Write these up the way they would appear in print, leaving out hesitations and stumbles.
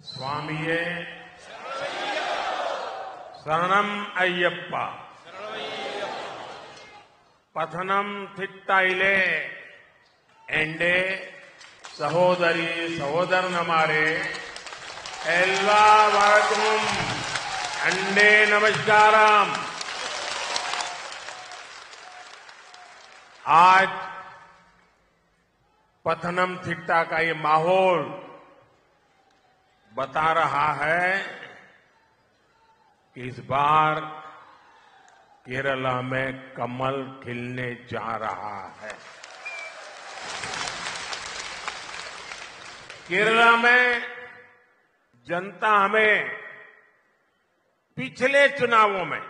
स्वामिये शरणम अय्यप्पा पथनम थिट्टाइले एंडे सहोदरी सहोदरनमारे एल्वा वरकुम अंडे नमस्कारम। आज पथनम थिट्टा का ये माहौल बता रहा है कि इस बार केरला में कमल खिलने जा रहा है। केरला में जनता हमें पिछले चुनावों में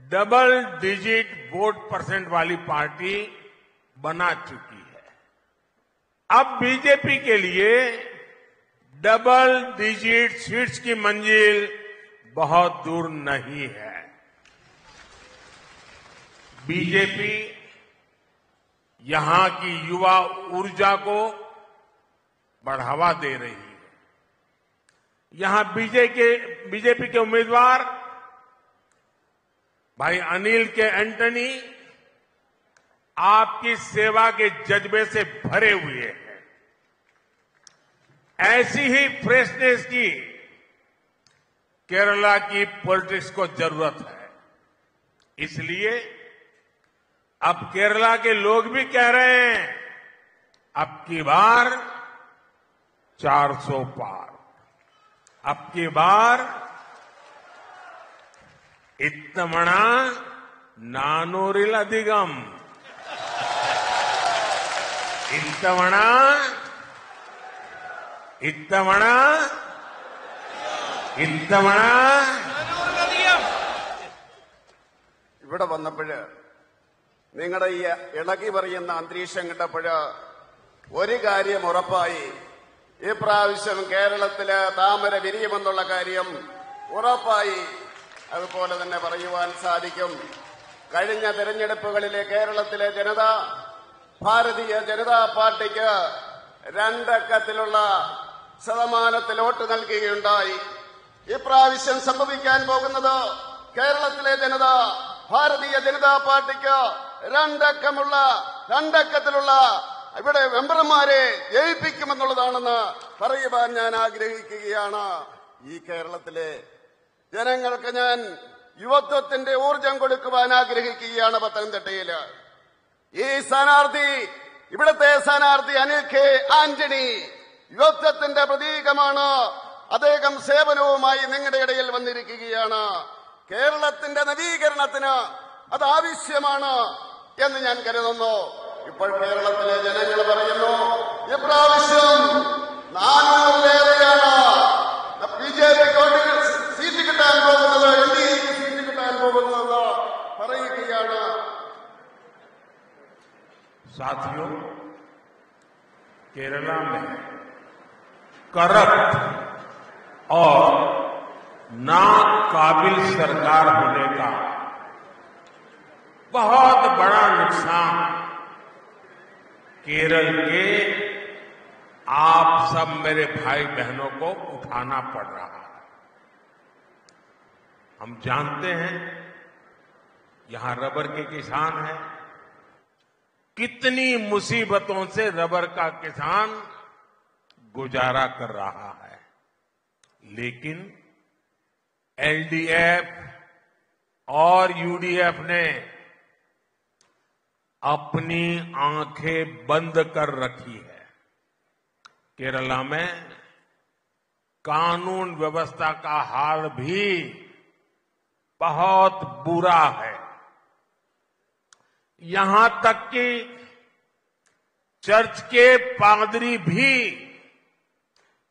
डबल डिजिट वोट परसेंट वाली पार्टी बना चुकी है। अब बीजेपी के लिए डबल डिजिट सीट्स की मंजिल बहुत दूर नहीं है। बीजेपी यहां की युवा ऊर्जा को बढ़ावा दे रही है। यहां बीजेपी के उम्मीदवार भाई अनिल के एंटनी आपकी सेवा के जज्बे से भरे हुए हैं। ऐसी ही फ्रेशनेस की केरला की पॉलिटिक्स को जरूरत है। इसलिए अब केरला के लोग भी कह रहे हैं अब की बार 400 पार, अब की बार इत्तमणा नानूरिल अधिगम, इत्तमणा ഇത്തവണ ഇവിടെ വന്നപ്പോഴ് നിങ്ങളുടെ ഈ ഇളകി പറയുന്ന അന്തരീക്ഷം കണ്ടപ്പോഴ് ഒരു കാര്യം ഉറപ്പായി, ഈ പ്രാവശ്യം കേരളത്തില് താമര വിരിയുമെന്നുള്ള കാര്യം ഉറപ്പായി. അതുപോലെ തന്നെ പറയുവാൻ സാധിക്കും, കഴിഞ്ഞ തെരഞ്ഞെടുപ്പുകളിലെ കേരളത്തിലെ ജനത ഭാരതീയ ജനതാ പാർട്ടിക്ക് 2 അക്കത്തിലുള്ള ശതമാനത്തിൽ വോട്ട് നൽകുകയുണ്ടായി. ഇപ്രാവശ്യം സംഭവിക്കാൻ പോകുന്നത് കേരളത്തിലെ ജനത ഭാരതീയ ജനതാ പാർട്ടിക്ക് 2 അക്കത്തിലുള്ള ഇവിടെ മെമ്പർമാരെ ജയിപ്പിക്കുമെന്നുള്ളതാണെന്ന് പറയുവാൻ ഞാൻ ആഗ്രഹിക്കുകയാണ്. ഈ കേരളത്തിലെ ജനങ്ങൾക്ക് ഞാൻ യുവത്വത്തിന്റെ ഊർജം കൊടുക്കുവാൻ ആഗ്രഹിക്കുകയാണ്. പത്തനംതിട്ടയില് ഈ സ്ഥാനാർത്ഥി, ഇവിടുത്തെ സ്ഥാനാർത്ഥി അനിൽ കെ ആന്റണി യുവത്വത്തിന്റെ പ്രതീകമാണ്. അദ്ദേഹം സേവനവുമായി നിങ്ങളുടെ ഇടയിൽ വന്നിരിക്കുകയാണ്. കേരളത്തിന്റെ നവീകരണത്തിന് അത് ആവശ്യമാണ് എന്ന് ഞാൻ കരുതുന്നു. ഇപ്പോൾ കേരളത്തിലെ ജനങ്ങൾ പറയുന്നു ഇപ്രാവശ്യം 400-ലേറെയാണ് ബിജെപിക്ക് സീറ്റ് കിട്ടാൻ പോകുന്നത്, എൻഡിഎക്ക് സീറ്റ് കിട്ടാൻ പോകുന്നതെന്ന് പറയുകയാണ്. साथियों, केरला में करप्ट और नाकाबिल सरकार होने का बहुत बड़ा नुकसान केरल के आप सब मेरे भाई बहनों को उठाना पड़ रहा है। हम जानते हैं यहां रबर के किसान हैं, कितनी मुसीबतों से रबर का किसान गुजारा कर रहा है, लेकिन एलडीएफ और यूडीएफ ने अपनी आंखें बंद कर रखी है। केरला में कानून व्यवस्था का हाल भी बहुत बुरा है। यहां तक कि चर्च के पादरी भी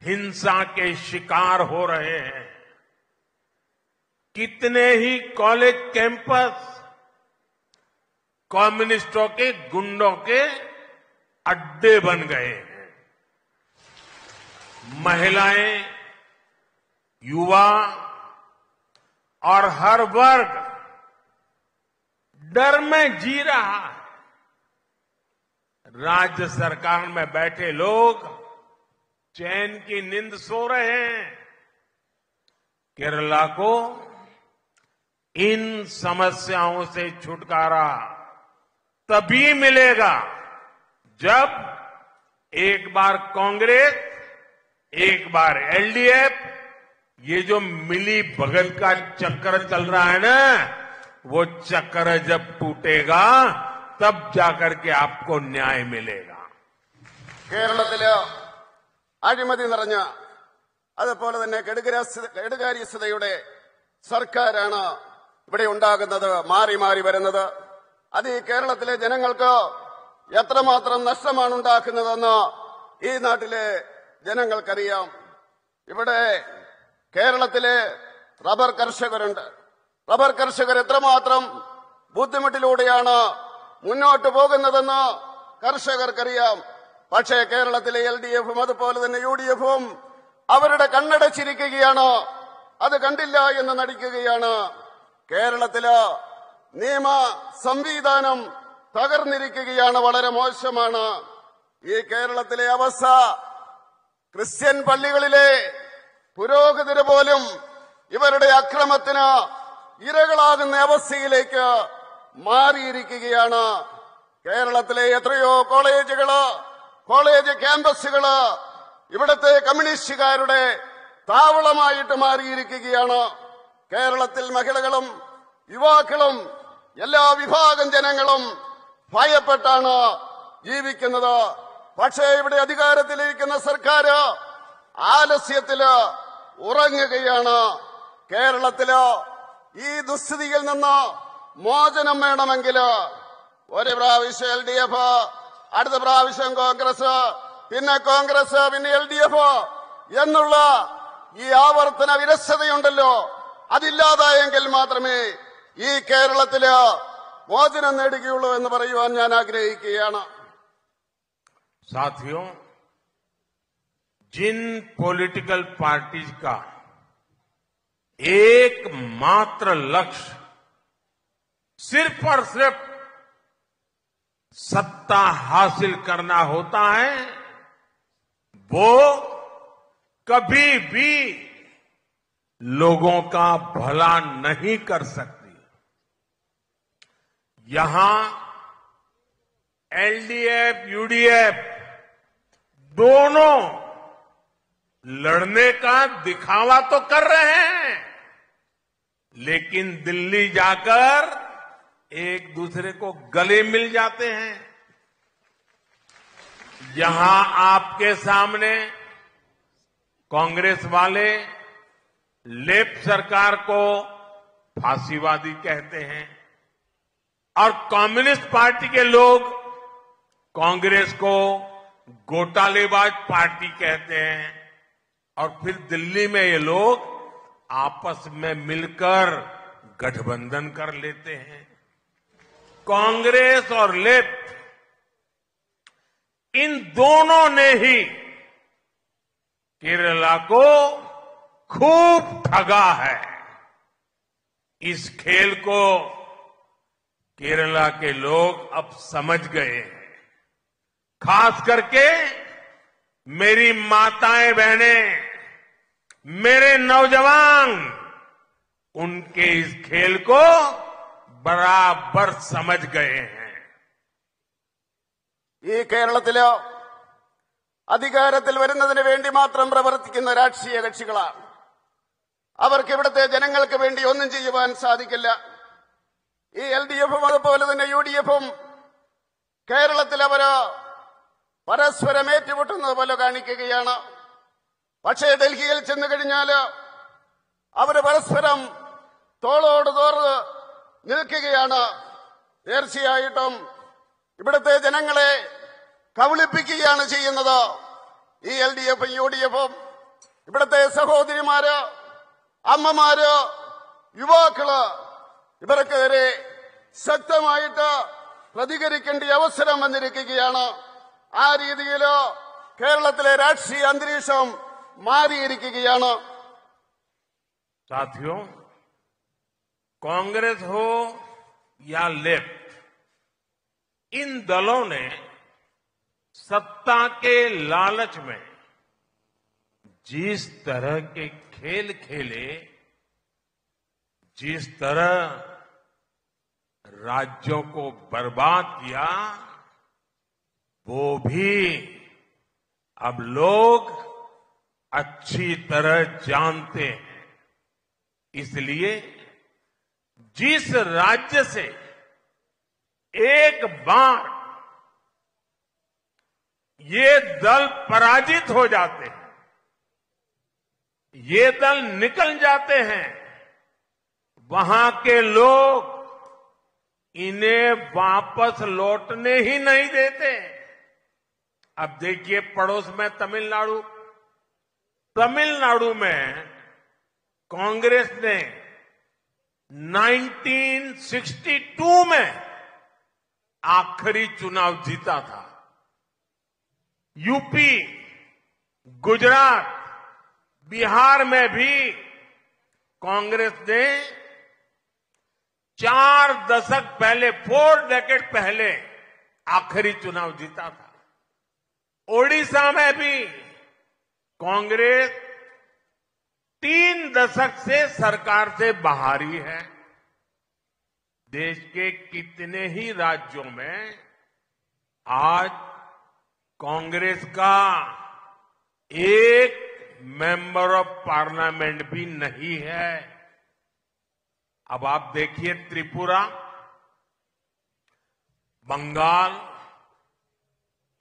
हिंसा के शिकार हो रहे हैं। कितने ही कॉलेज कैंपस कम्युनिस्टों के गुंडों के अड्डे बन गए हैं। महिलाएं, युवा और हर वर्ग डर में जी रहा है। राज्य सरकार में बैठे लोग चैन की नींद सो रहे हैं। केरला को इन समस्याओं से छुटकारा तभी मिलेगा जब एक बार कांग्रेस, एक बार एलडीएफ, ये जो मिली भगत का चक्कर चल रहा है ना, वो चक्कर जब टूटेगा तब जाकर के आपको न्याय मिलेगा। കേരളത്തില് അഴിമതി നിറഞ്ഞ അതുപോലെ തന്നെ കെടുകാര്യസ്ഥതയുടെ സർക്കാരാണ് ഇവിടെ ഉണ്ടാകുന്നത്, മാറി മാറി വരുന്നത്. അത് ഈ കേരളത്തിലെ ജനങ്ങൾക്ക് എത്രമാത്രം നഷ്ടമാണ് ഉണ്ടാക്കുന്നതെന്ന് ഈ നാട്ടിലെ ജനങ്ങൾക്കറിയാം. ഇവിടെ കേരളത്തിലെ റബ്ബർ കർഷകരുണ്ട്. റബ്ബർ കർഷകർ എത്രമാത്രം ബുദ്ധിമുട്ടിലൂടെയാണ് മുന്നോട്ട് പോകുന്നതെന്ന് കർഷകർക്കറിയാം. പക്ഷേ കേരളത്തിലെ എൽഡിഎഫും അതുപോലെ തന്നെ യുഡിഎഫും അവരുടെ കണ്ണടച്ചിരിക്കുകയാണ്, അത് കണ്ടില്ല എന്ന് നടിക്കുകയാണ്. കേരളത്തില് നിയമ സംവിധാനം തകർന്നിരിക്കുകയാണ്, വളരെ മോശമാണ്. ഈ കേരളത്തിലെ അവസ്ഥ ക്രിസ്ത്യൻ പള്ളികളിലെ പുരോഹിതര് പോലും ഇവരുടെ അക്രമത്തിന് ഇരകളാകുന്ന അവസ്ഥയിലേക്ക് മാറിയിരിക്കുകയാണ്. കേരളത്തിലെ എത്രയോ കോളേജ് ക്യാമ്പസുകള് ഇവിടുത്തെ കമ്മ്യൂണിസ്റ്റുകാരുടെ താവളമായിട്ട് മാറിയിരിക്കുകയാണ്. കേരളത്തിൽ മഹിളകളും യുവാക്കളും എല്ലാ വിഭാഗം ജനങ്ങളും ഭയപ്പെട്ടാണ് ജീവിക്കുന്നത്. പക്ഷേ ഇവിടെ അധികാരത്തിലിരിക്കുന്ന സർക്കാർ ആലസ്യത്തില് ഉറങ്ങുകയാണ്. കേരളത്തില് ഈ ദുസ്ഥിതിയിൽ നിന്ന് മോചനം വേണമെങ്കിൽ ഒരു പ്രാവശ്യം എൽഡിഎഫ്, അടുത്ത പ്രാവശ്യം കോൺഗ്രസ്, പിന്നെ കോൺഗ്രസ്, പിന്നെ എൽഡിഎഫ് എന്നുള്ള ഈ ആവർത്തന വിരസതയുണ്ടല്ലോ, അതില്ലാതായെങ്കിൽ മാത്രമേ ഈ കേരളത്തില് മോചനം നേടുകയുള്ളൂ എന്ന് പറയുവാൻ ഞാൻ ആഗ്രഹിക്കുകയാണ്. साथियों, जिन पॉलिटिकल पार्टीज का एकमात्र लक्ष्य सिर्फ और सिर्फ सत्ता हासिल करना होता है, वो कभी भी लोगों का भला नहीं कर सकती। यहां एलडीएफ, यूडीएफ दोनों लड़ने का दिखावा तो कर रहे हैं, लेकिन दिल्ली जाकर एक दूसरे को गले मिल जाते हैं। यहां आपके सामने कांग्रेस वाले लेफ्ट सरकार को फांसीवादी कहते हैं और कम्युनिस्ट पार्टी के लोग कांग्रेस को घोटालेबाज पार्टी कहते हैं। और फिर दिल्ली में ये लोग आपस में मिलकर गठबंधन कर लेते हैं। कांग्रेस और लेफ्ट इन दोनों ने ही केरला को खूब ठगा है। इस खेल को केरला के लोग अब समझ गए हैं। खास करके मेरी माताएं बहनें, मेरे नौजवान उनके इस खेल को बराबर समझ गए हैं। ഈ കേരളത്തില് അധികാരത്തിൽ വരുന്നതിന് വേണ്ടി മാത്രം പ്രവർത്തിക്കുന്ന രാഷ്ട്രീയ കക്ഷികളാണ്. അവർക്ക് ഇവിടുത്തെ ജനങ്ങൾക്ക് വേണ്ടി ഒന്നും ചെയ്യുവാൻ സാധിക്കില്ല. ഈ എൽഡിഎഫും അതുപോലെ തന്നെ യുഡിഎഫും കേരളത്തിൽ അവര് പരസ്പരം ഏറ്റുമുട്ടുന്നത് പോലെ കാണിക്കുകയാണ്. പക്ഷേ ഡൽഹിയിൽ ചെന്നു കഴിഞ്ഞാല് അവര് പരസ്പരം തോളോട് തോറ് നിൽക്കുകയാണ്. തീർച്ചയായിട്ടും ഇവിടുത്തെ ജനങ്ങളെ കബളിപ്പിക്കുകയാണ് ചെയ്യുന്നത് ഈ എൽഡിഎഫും യുഡിഎഫും. ഇവിടുത്തെ സഹോദരിമാര്, അമ്മമാര്, യുവാക്കള് ഇവർക്കെതിരെ ശക്തമായിട്ട് പ്രതികരിക്കേണ്ട അവസരം വന്നിരിക്കുകയാണ്. ആ രീതിയിൽ കേരളത്തിലെ രാഷ്ട്രീയ അന്തരീക്ഷം മാറിയിരിക്കുകയാണ്. साथियों, कांग्रेस हो या लेफ्ट, इन दलों ने सत्ता के लालच में जिस तरह के खेल खेले, जिस तरह राज्यों को बर्बाद किया, वो भी अब लोग अच्छी तरह जानते हैं। इसलिए जिस राज्य से एक बार ये दल पराजित हो जाते हैं, ये दल निकल जाते हैं, वहां के लोग इन्हें वापस लौटने ही नहीं देते। अब देखिए पड़ोस में तमिलनाडु में कांग्रेस ने 1962 में आखिरी चुनाव जीता था। यूपी, गुजरात, बिहार में भी कांग्रेस ने 4 दशक पहले, 4 डेकेड पहले आखिरी चुनाव जीता था। ओडिशा में भी कांग्रेस 3 दशक से सरकार से बाहर ही है। देश के कितने ही राज्यों में आज कांग्रेस का एक मेंबर ऑफ पार्लियामेंट भी नहीं है। अब आप देखिए त्रिपुरा, बंगाल,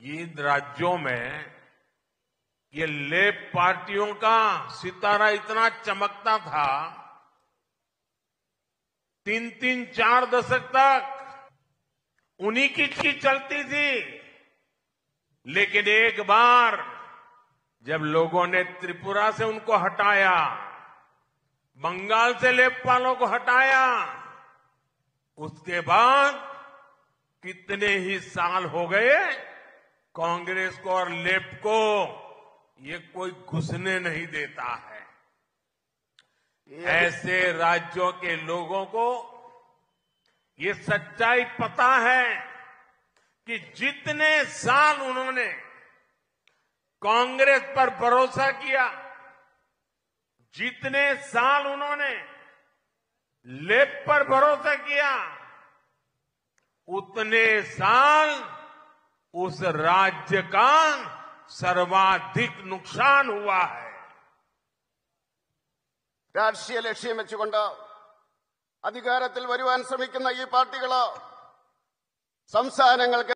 ये राज्यों में ये लेफ्ट पार्टियों का सितारा इतना चमकता था, 3-3, 4 दशक तक उन्हीं की चलती थी। लेकिन एक बार जब लोगों ने त्रिपुरा से उनको हटाया, बंगाल से लेफ्ट वालों को हटाया, उसके बाद कितने ही साल हो गए, कांग्रेस को और लेफ्ट को ये कोई घुसने नहीं देता है। ऐसे राज्यों के लोगों को ये सच्चाई पता है कि जितने साल उन्होंने कांग्रेस पर भरोसा किया, जितने साल उन्होंने लेफ्ट पर भरोसा किया, उतने साल उस राज्य का सर्वाधिक नुकसान हुआ है। രാഷ്ട്രീയ ലക്ഷ്യം വെച്ചുകൊണ്ട് അധികാരത്തിൽ വരുവാൻ ശ്രമിക്കുന്ന ഈ പാർട്ടികൾ സംസ്ഥാനങ്ങൾക്ക്